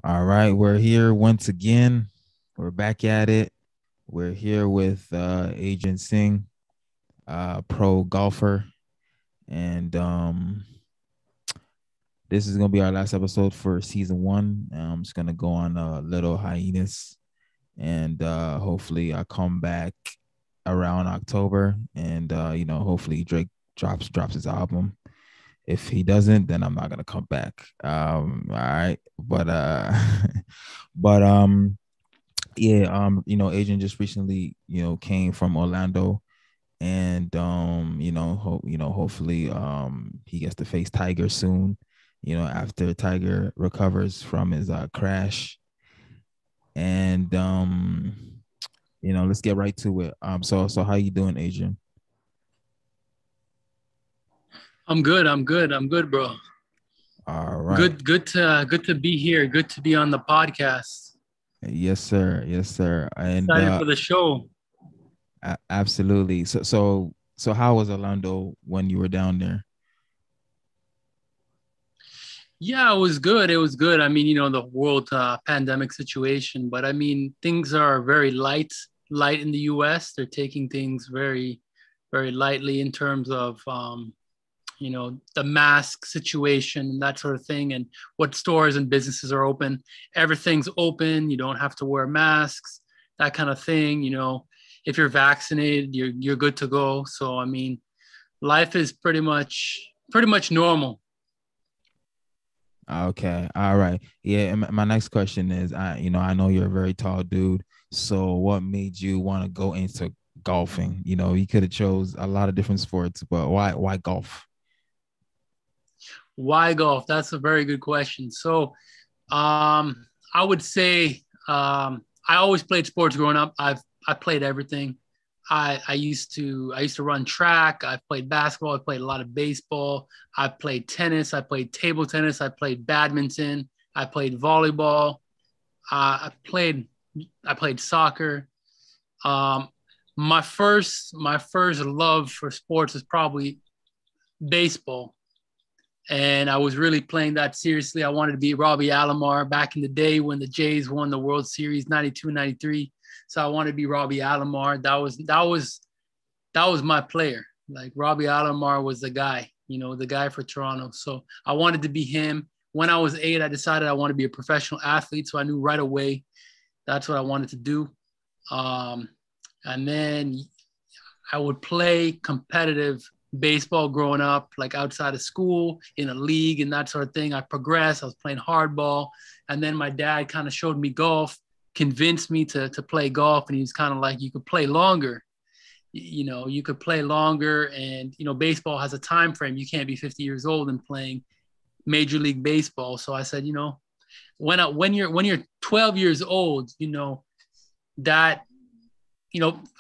All right, we're here once again. We're back at it. We're here with Adrian Singh, pro golfer, and this is gonna be our last episode for season one. I'm just gonna go on a little hiatus, and hopefully I come back around October, and hopefully Drake drops his album. If he doesn't, then I'm not gonna come back. All right, but but yeah, Adrian just recently, came from Orlando, and hopefully he gets to face Tiger soon, after Tiger recovers from his crash. And let's get right to it. So how you doing, Adrian? I'm good, bro. All right. Good to be here. Good to be on the podcast. Yes, sir. Yes, sir. And Excited for the show. absolutely. So how was Orlando when you were down there? Yeah, it was good. It was good. I mean, the world pandemic situation, but I mean, things are very light in the US. They're taking things very, very lightly in terms of the mask situation and that sort of thing, and what stores and businesses are open. Everything's open. You don't have to wear masks, that kind of thing. If you're vaccinated, you're good to go. So I mean, life is pretty much normal. Okay. All right. Yeah. And my next question is, I know you're a very tall dude. So what made you want to go into golfing? You could have chose a lot of different sports, but why golf? Why golf? That's a very good question. So I would say I always played sports growing up. I played everything. I used to run track. I played basketball. I played a lot of baseball. I played tennis. I played table tennis. I played badminton. I played volleyball. Uh, I played I played soccer. Um, my first love for sports is probably baseball, and I was really playing that seriously. I wanted to be Robbie Alomar back in the day when the Jays won the World Series 92, 93. So I wanted to be Robbie Alomar. That was my player. Like Robbie Alomar was the guy for Toronto. So I wanted to be him. When I was 8, I decided I want to be a professional athlete. So I knew right away that's what I wanted to do. Um, and then I would play competitive baseball growing up, like outside of school in a league and that sort of thing. I progressed. I was playing hardball. And then my dad kind of showed me golf, convinced me to play golf. And he was kind of like, you could play longer. You could play longer. And, baseball has a time frame. You can't be 50 years old and playing Major League Baseball. So I said, when you're 12 years old, that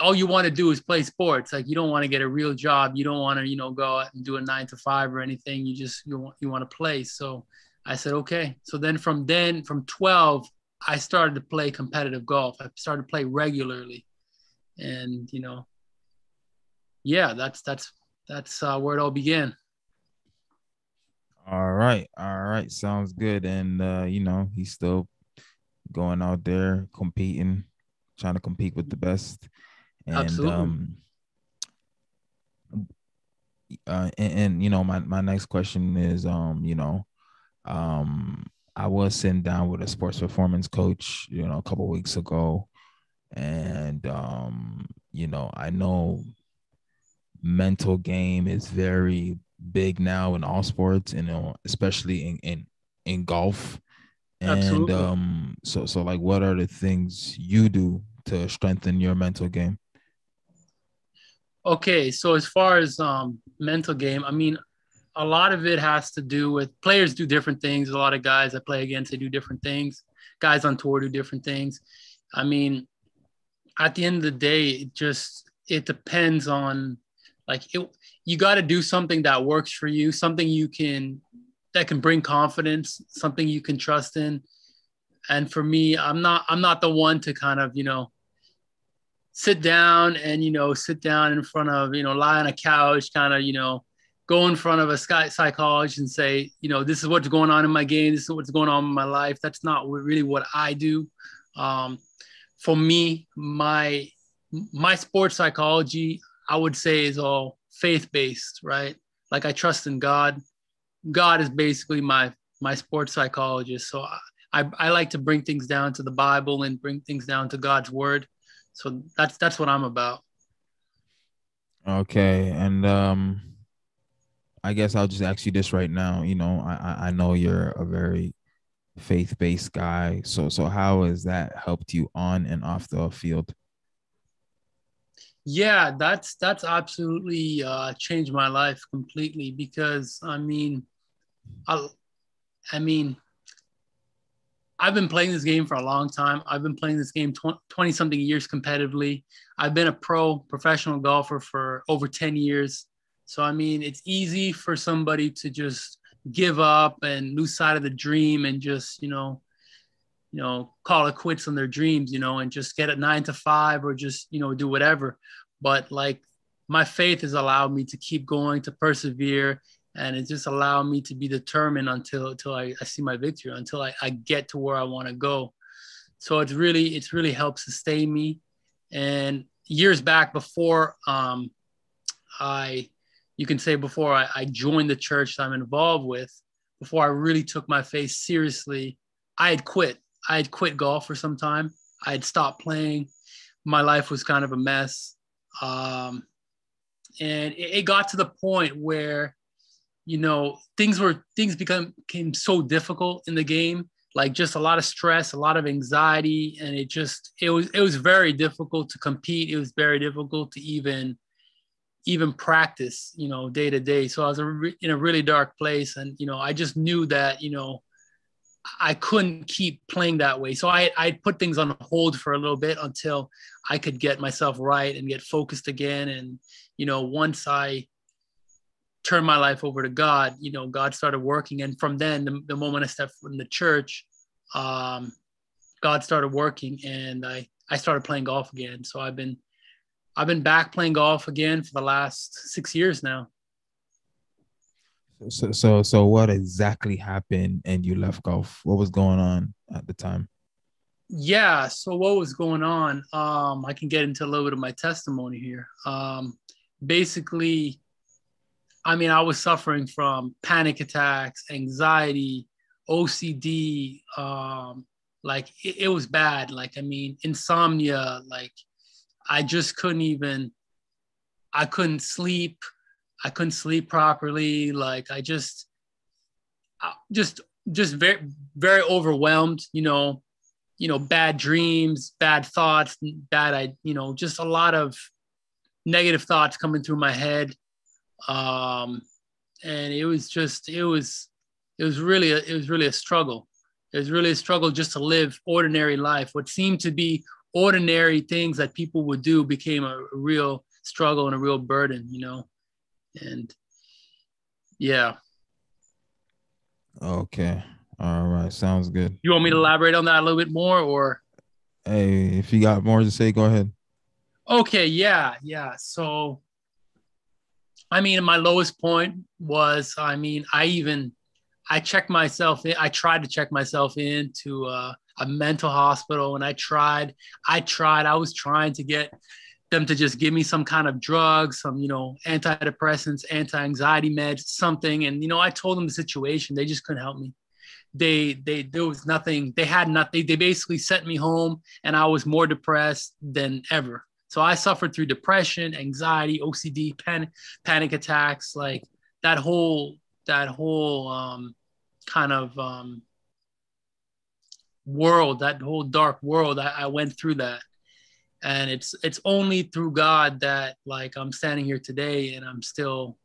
all you want to do is play sports. Like you don't want to get a real job. You don't want to, go out and do a 9 to 5 or anything. You want to play. So I said, okay. So from 12, I started to play competitive golf. I started to play regularly. And, yeah, that's where it all began. All right. All right. Sounds good. And he's still going out there competing, trying to compete with the best. And Absolutely. my next question is um I was sitting down with a sports performance coach, a couple weeks ago, and I know mental game is very big now in all sports, especially in golf. And Absolutely. so like what are the things you do to strengthen your mental game? Okay, so as far as mental game, I mean, a lot of it has to do with players do different things. A lot of guys I play against, they do different things. Guys on tour do different things. I mean, at the end of the day, it depends on like it, you got to do something that works for you, something that can bring confidence, something you can trust in. And for me, I'm not the one to kind of sit down in front of lie on a couch, kind of go in front of a psychologist and say, this is what's going on in my game. This is what's going on in my life. That's not really what I do. Um, for me, my sports psychology, I would say, is all faith-based, right? Like I trust in God. God is basically my sports psychologist. So I like to bring things down to the Bible and bring things down to God's word. So that's what I'm about. Okay, and I guess I'll just ask you this right now. I know you're a very faith-based guy. So how has that helped you on and off the field? Yeah, that's absolutely changed my life completely because I, I mean, I've been playing this game for a long time. I've been playing this game 20 something years competitively. I've been a professional golfer for over 10 years. So, it's easy for somebody to just give up and lose sight of the dream and just, call it quits on their dreams, and just get a 9 to 5 or just, do whatever. But like my faith has allowed me to keep going, to persevere, and it just allowed me to be determined until I see my victory, until I get to where I want to go. So it's really helped sustain me. And years back before I you can say before I joined the church that I'm involved with, before I really took my faith seriously, I had quit. I had quit golf for some time. I had stopped playing. My life was kind of a mess. And it got to the point where things became so difficult in the game, like just a lot of stress, a lot of anxiety, and it was very difficult to compete. It was very difficult to even practice, day to day. So I was in a really dark place, and I just knew that I couldn't keep playing that way. So I put things on hold for a little bit until I could get myself right and get focused again. And once I turned my life over to God, God started working. And from then, the moment I stepped in the church, God started working, and I started playing golf again. So I've been back playing golf again for the last 6 years now. So what exactly happened and you left golf? What was going on at the time? Yeah. So what was going on? I can get into a little bit of my testimony here. Basically, I was suffering from panic attacks, anxiety, OCD. Like it was bad. Like, insomnia. Like I just I couldn't sleep. I couldn't sleep properly. Like just very, very overwhelmed, bad dreams, bad thoughts, just a lot of negative thoughts coming through my head. And it was really a struggle. It was really a struggle just to live ordinary life. What seemed to be ordinary things that people would do became a real struggle and a real burden, and yeah. Okay. All right. Sounds good. You want me to elaborate on that a little bit more, or? Hey, if you got more to say, go ahead. Okay. Yeah. So, my lowest point was, I checked myself in. I tried to check myself into a mental hospital, and I was trying to get them to just give me some kind of drug, some, antidepressants, anti-anxiety meds, something. And, I told them the situation. They just couldn't help me. There was nothing, they had nothing. They basically sent me home, and I was more depressed than ever. So I suffered through depression, anxiety, OCD, panic attacks, like that whole kind of world, that whole dark world. I went through that. And it's only through God that, like, I'm standing here today, and I'm still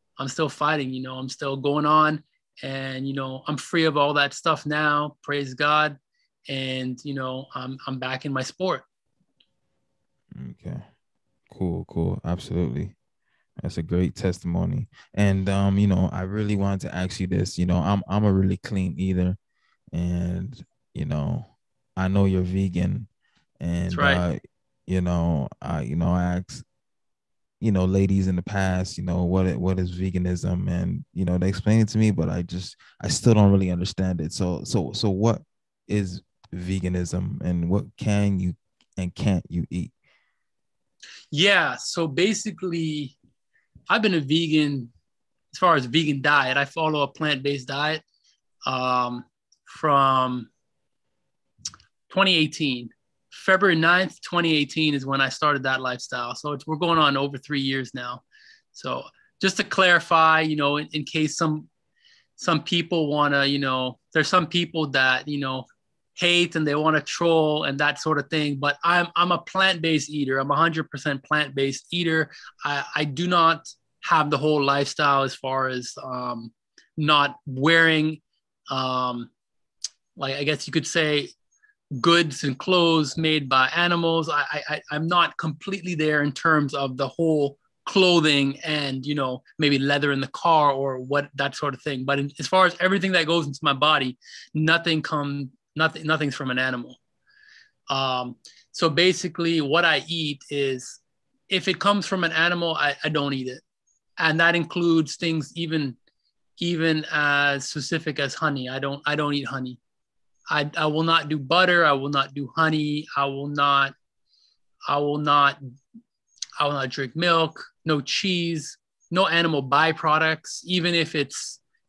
fighting. I'm still going on, and I'm free of all that stuff now. Praise God, and I'm back in my sport. Okay. Cool. Absolutely. That's a great testimony. And I really wanted to ask you this. I'm a really clean eater, and I know you're vegan, That's and right. I asked ladies in the past, what is veganism, and they explain it to me, but I still don't really understand it. So what is veganism, and what can you and can't you eat? Yeah. So basically, I've been a vegan as far as vegan diet. I follow a plant-based diet from 2018. February 9th, 2018 is when I started that lifestyle. So we're going on over 3 years now. So just to clarify, in case some people want to, there's some people that, hate and they want to troll and that sort of thing. But I'm a plant-based eater. I'm 100% plant-based eater. I do not have the whole lifestyle as far as not wearing, like I guess you could say, goods and clothes made by animals. I'm not completely there in terms of the whole clothing and maybe leather in the car or what that sort of thing. But as far as everything that goes into my body, nothing's from an animal. So basically, what I eat is, if it comes from an animal, I don't eat it, and that includes things even as specific as honey. I don't eat honey. I will not do butter. I will not do honey. I will not drink milk. No cheese. No animal byproducts. Even if it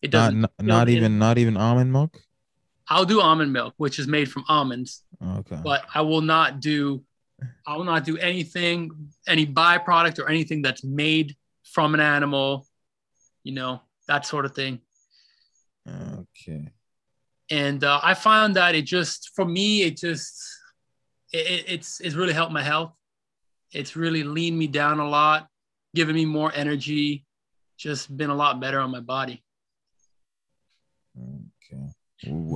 doesn't. Not even almond milk. I'll do almond milk, which is made from almonds. Okay. But I will not do anything, any byproduct or anything that's made from an animal. That sort of thing. Okay. And I found that it's really helped my health. It's really leaned me down a lot, given me more energy, just been a lot better on my body. Okay.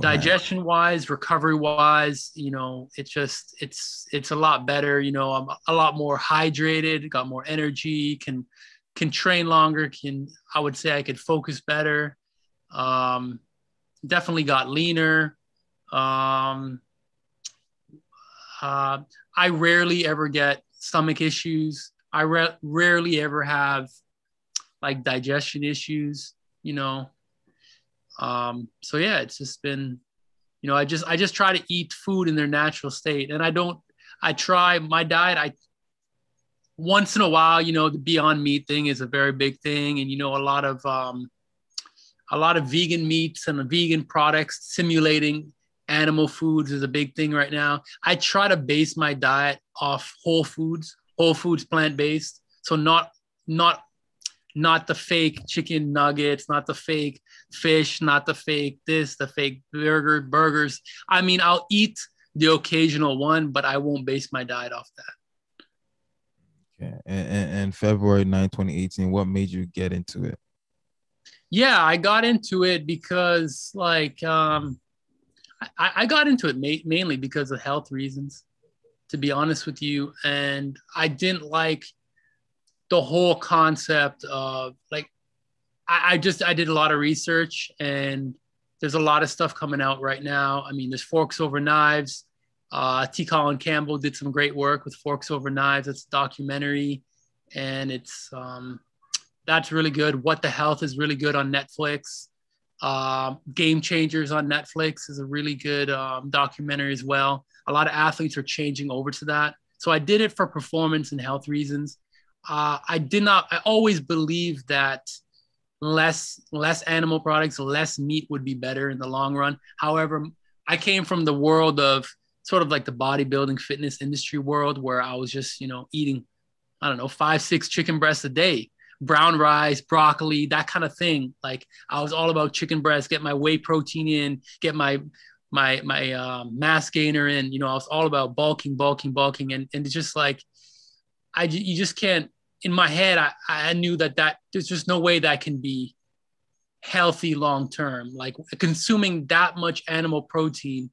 Digestion wise, recovery wise, it's a lot better. I'm a lot more hydrated, got more energy, can train longer, I would say I could focus better. Definitely got leaner. I rarely ever get stomach issues. I rarely ever have like digestion issues, So yeah, it's just been, I just try to eat food in their natural state. And I try my diet. Once in a while, the Beyond Meat thing is a very big thing. And, a lot of vegan meats and vegan products simulating animal foods is a big thing right now. I try to base my diet off whole foods plant-based. So not the fake chicken nuggets, not the fake fish, not the fake this, the fake burgers. I mean, I'll eat the occasional one, but I won't base my diet off that. Okay. And February 9, 2018, what made you get into it? Yeah, I got into it because I got into it mainly because of health reasons, to be honest with you. And I didn't like the whole concept of I did a lot of research, and there's a lot of stuff coming out right now. I mean, there's Forks Over Knives. T. Colin Campbell did some great work with Forks Over Knives. It's a documentary, and it's that's really good. What the Health is really good on Netflix. Game Changers on Netflix is a really good documentary as well. A lot of athletes are changing over to that. So I did it for performance and health reasons. I always believed that less animal products, less meat would be better in the long run. However, I came from the world of sort of like the bodybuilding fitness industry world, where I was just, eating, 5-6 chicken breasts a day, brown rice, broccoli, that kind of thing. Like, I was all about chicken breast, get my whey protein in, get my mass gainer in. I was all about bulking. And it's just like, you just can't, in my head, I knew that there's just no way that can be healthy long-term. Like, consuming that much animal protein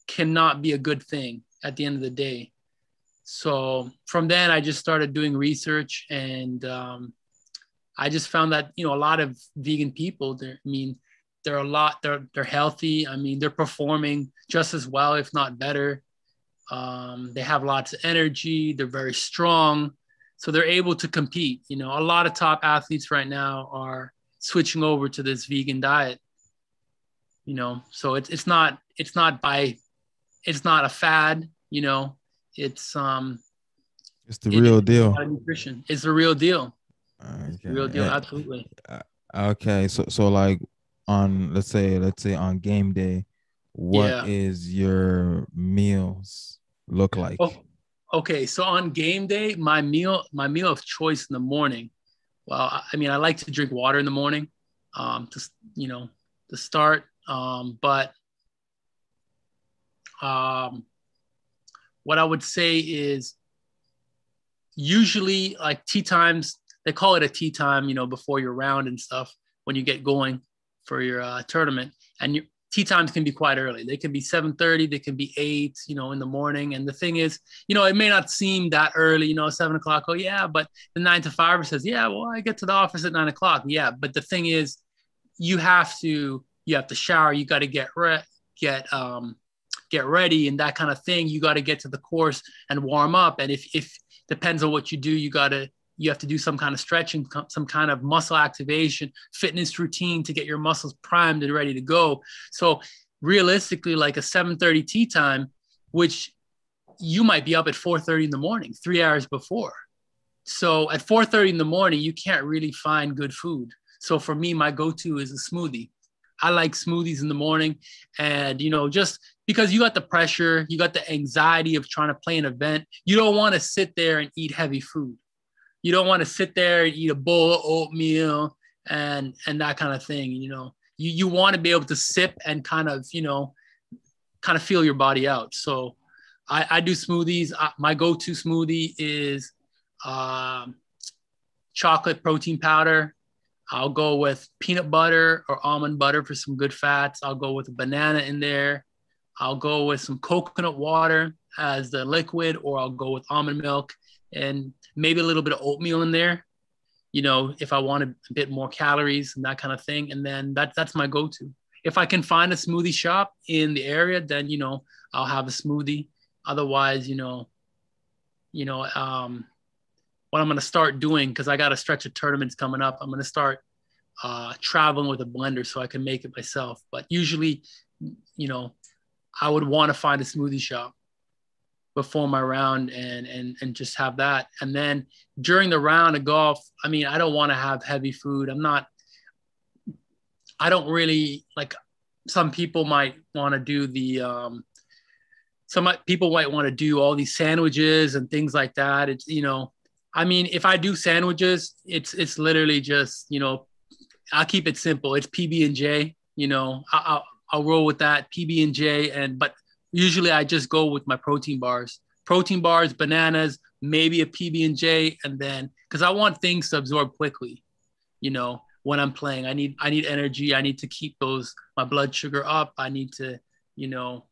cannot be a good thing at the end of the day. So from then I just started doing research, and I just found that, a lot of vegan people, they're healthy. I mean, they're performing just as well, if not better. They have lots of energy. They're very strong. So they're able to compete. You know, a lot of top athletes right now are switching over to this vegan diet. You know, so it's not a fad. You know, it's the real it's a deal. lot of nutrition. It's the real deal. Okay. Real deal, absolutely. Okay. So like on let's say on game day, what Yeah. is your meals look like? Oh, okay. So on game day, my meal of choice in the morning. Well, I mean, I like to drink water in the morning, to start. But what I would say is usually like tea times. They call it a tea time, you know, before your round and stuff when you get going for your tournament. And your tea times can be quite early. They can be 7:30, they can be 8, you know, in the morning. And the thing is, you know, it may not seem that early, you know, 7 o'clock. Oh yeah, but the 9 to 5 says, yeah, well, I get to the office at 9 o'clock. Yeah, but the thing is, you have to shower. You got to get ready and that kind of thing. You got to get to the course and warm up. And if depends on what you do, you have to do some kind of stretching, some kind of muscle activation, fitness routine to get your muscles primed and ready to go. So realistically, like a 7:30 tea time, which you might be up at 4:30 in the morning, 3 hours before. So at 4:30 in the morning, you can't really find good food. So for me, my go-to is a smoothie. I like smoothies in the morning. And, you know, just because you got the pressure, you got the anxiety of trying to play an event, you don't want to sit there and eat heavy food. You don't want to sit there and eat a bowl of oatmeal and that kind of thing. You know, you want to be able to sip and kind of feel your body out. So I do smoothies. My go-to smoothie is chocolate protein powder. I'll go with peanut butter or almond butter for some good fats. I'll go with a banana in there. I'll go with some coconut water as the liquid, or I'll go with almond milk and maybe a little bit of oatmeal in there, you know, if I want a bit more calories and that kind of thing. And then that's my go-to. If I can find a smoothie shop in the area, then, you know, I'll have a smoothie. Otherwise, what I'm going to start doing, because I got a stretch of tournaments coming up, I'm going to start traveling with a blender so I can make it myself. But usually, you know, I would want to find a smoothie shop before my round and just have that. And then during the round of golf, I mean, I don't want to have heavy food. I don't really like, some people might want to do people might want to do all these sandwiches and things like that. It's, you know, I mean, if I do sandwiches, it's literally just, you know, I'll keep it simple. It's PB&J, you know, I'll roll with that PB&J. But usually I just go with my protein bars, bananas, maybe a PB&J. And then, cause I want things to absorb quickly, you know, when I'm playing, I need energy. I need to keep my blood sugar up. I need to, you know,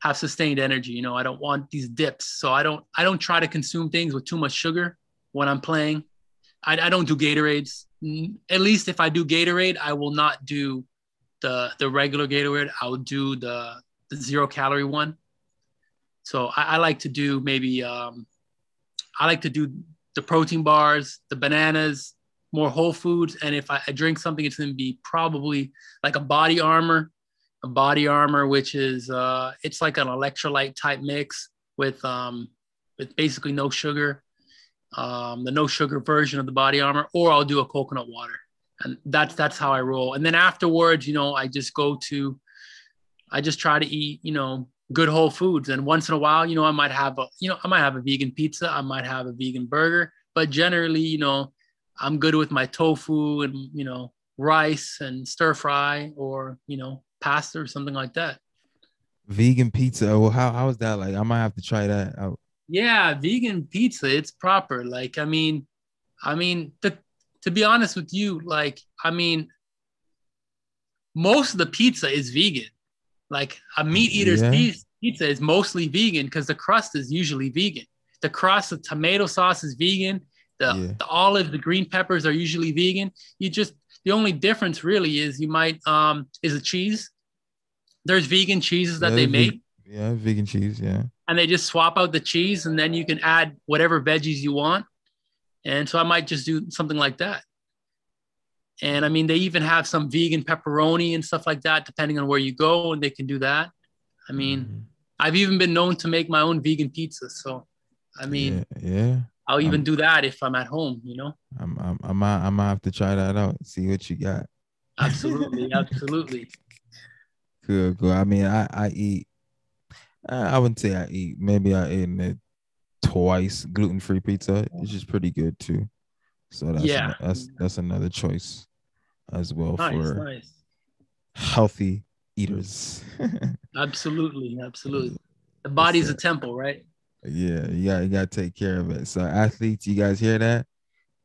have sustained energy. You know, I don't want these dips. So I don't try to consume things with too much sugar when I'm playing. I don't do Gatorades. At least if I do Gatorade, I will not do the regular Gatorade. I will do the 0-calorie one. So I like to do the protein bars, the bananas, more whole foods. And if I drink something, it's going to be probably like a body armor, which is it's like an electrolyte type mix with basically no sugar, the no sugar version of the body armor, or I'll do a coconut water. And that's how I roll. And then afterwards, you know, I just try to eat, you know, good whole foods. And once in a while, you know, I might have a vegan pizza. I might have a vegan burger, but generally, you know, I'm good with my tofu and, you know, rice and stir fry, or, you know, pasta or something like that. Vegan pizza. Well, how is that like? I might have to try that out. Yeah, vegan pizza, it's proper. Like, I mean, to be honest with you, like, I mean, most of the pizza is vegan. Like a meat eater's pizza is mostly vegan because the crust is usually vegan. The crust, the tomato sauce is vegan. The olive, the green peppers are usually vegan. The only difference really is is the cheese. There's vegan cheeses that they make. Vegan cheese, yeah. And they just swap out the cheese, and then you can add whatever veggies you want. And so I might just do something like that. And I mean, they even have some vegan pepperoni and stuff like that, depending on where you go, and they can do that. I mean, I've even been known to make my own vegan pizza. So, I mean, yeah. I'll even do that if I'm at home, you know? I'm gonna have to try that out. See what you got. Absolutely. Absolutely. Good. I mean, I eat. I wouldn't say I eat. Maybe I ate it twice. Gluten-free pizza, which is pretty good too. So that's another choice as well for nice. healthy eaters. Absolutely. Absolutely. The body's a temple, right? Yeah, you gotta take care of it. So athletes, you guys hear that?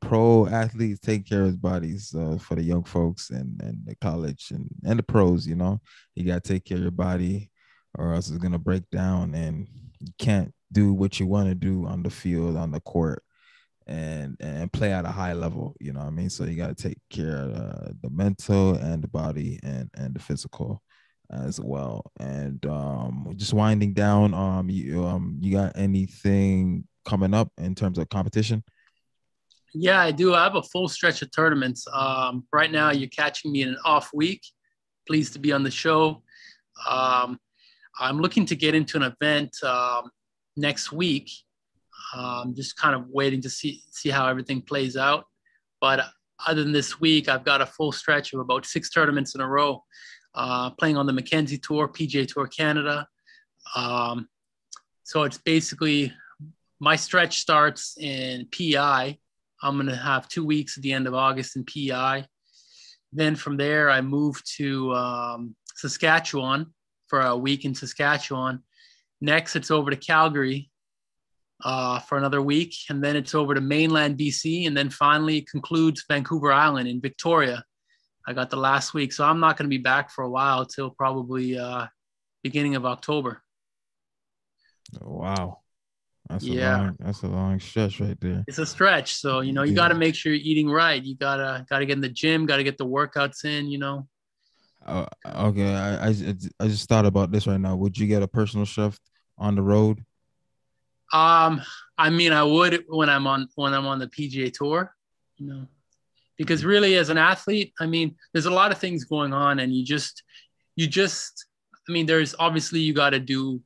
Pro athletes take care of his bodies for the young folks and the college and the pros, you know. You gotta take care of your body or else it's gonna break down and you can't do what you want to do on the field, on the court, and play at a high level, you know what I mean? So you gotta take care of the mental and the body and the physical as well. And just winding down, you got anything coming up in terms of competition? Yeah, I do. I have a full stretch of tournaments. Right now, you're catching me in an off week. Pleased to be on the show. I'm looking to get into an event next week. Just kind of waiting to see how everything plays out. But other than this week, I've got a full stretch of about 6 tournaments in a row, playing on the Mackenzie Tour, PGA Tour Canada. So it's basically my stretch starts in PI. I'm going to have 2 weeks at the end of August in PI. Then from there, I move to Saskatchewan for a week in Saskatchewan. Next, it's over to Calgary for another week. And then it's over to mainland BC. And then finally it concludes Vancouver Island in Victoria. I got the last week. So I'm not going to be back for a while till probably beginning of October. Wow. That's a long stretch right there. It's a stretch. So, you know, you got to make sure you're eating right. You gotta get in the gym, got to get the workouts in, you know. Okay. I just thought about this right now. Would you get a personal chef on the road? I mean, I would when I'm on the PGA Tour, you know, because really as an athlete, I mean, there's a lot of things going on and you just, I mean, there's obviously you got to do,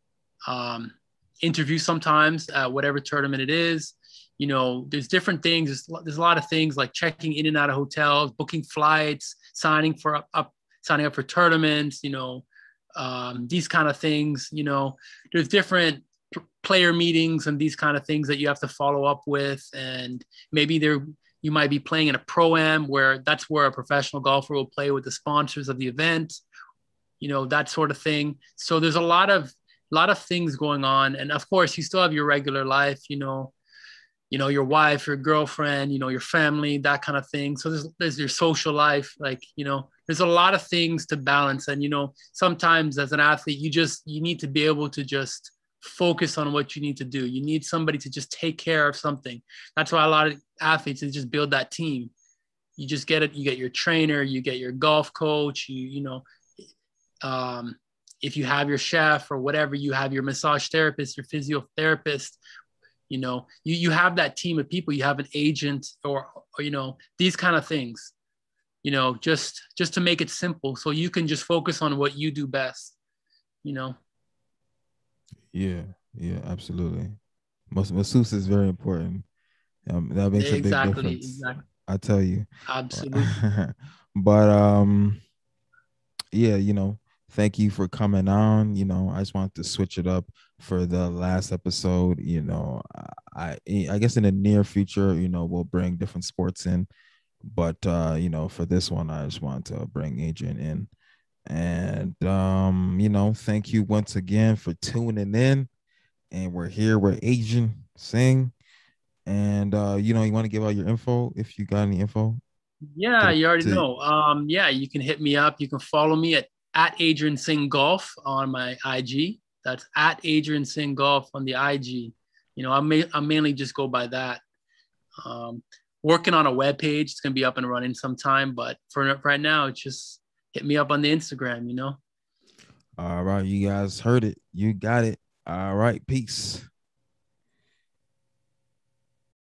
interview sometimes at whatever tournament it is. You know, there's different things. There's a lot of things like checking in and out of hotels, booking flights, signing up for tournaments, you know, these kind of things. You know, there's different player meetings and these kind of things that you have to follow up with. And maybe you might be playing in a pro-am where that's where a professional golfer will play with the sponsors of the event, you know, that sort of thing. So there's a lot of things going on. And of course you still have your regular life, you know, your wife, your girlfriend, you know, your family, that kind of thing. So there's your social life. Like, you know, there's a lot of things to balance. And, you know, sometimes as an athlete, you need to be able to just focus on what you need to do. You need somebody to just take care of something. That's why a lot of athletes just build that team. You just get it. You get your trainer, you get your golf coach, you know, if you have your chef or whatever, you have your massage therapist, your physiotherapist, you know, you have that team of people, you have an agent or, you know, these kind of things, you know, just to make it simple. So you can just focus on what you do best, you know? Yeah, absolutely. Masseuse is very important. That makes a big difference. Exactly. I tell you. Absolutely. But yeah, you know, thank you for coming on. You know, I just wanted to switch it up for the last episode. You know, I guess in the near future, you know, we'll bring different sports in. But you know, for this one, I just wanted to bring Adrian in. And you know, thank you once again for tuning in. And we're here with Adrian Singh. And you know, you want to give out your info if you got any info? Yeah, you already know. Yeah, you can hit me up. You can follow me at Adrian Singh Golf on my IG. That's at Adrian Singh Golf on the IG. You know, I mainly just go by that. Working on a web page. It's gonna be up and running sometime, but for right now, it's just hit me up on the Instagram, you know. All right, you guys heard it. You got it. All right, peace.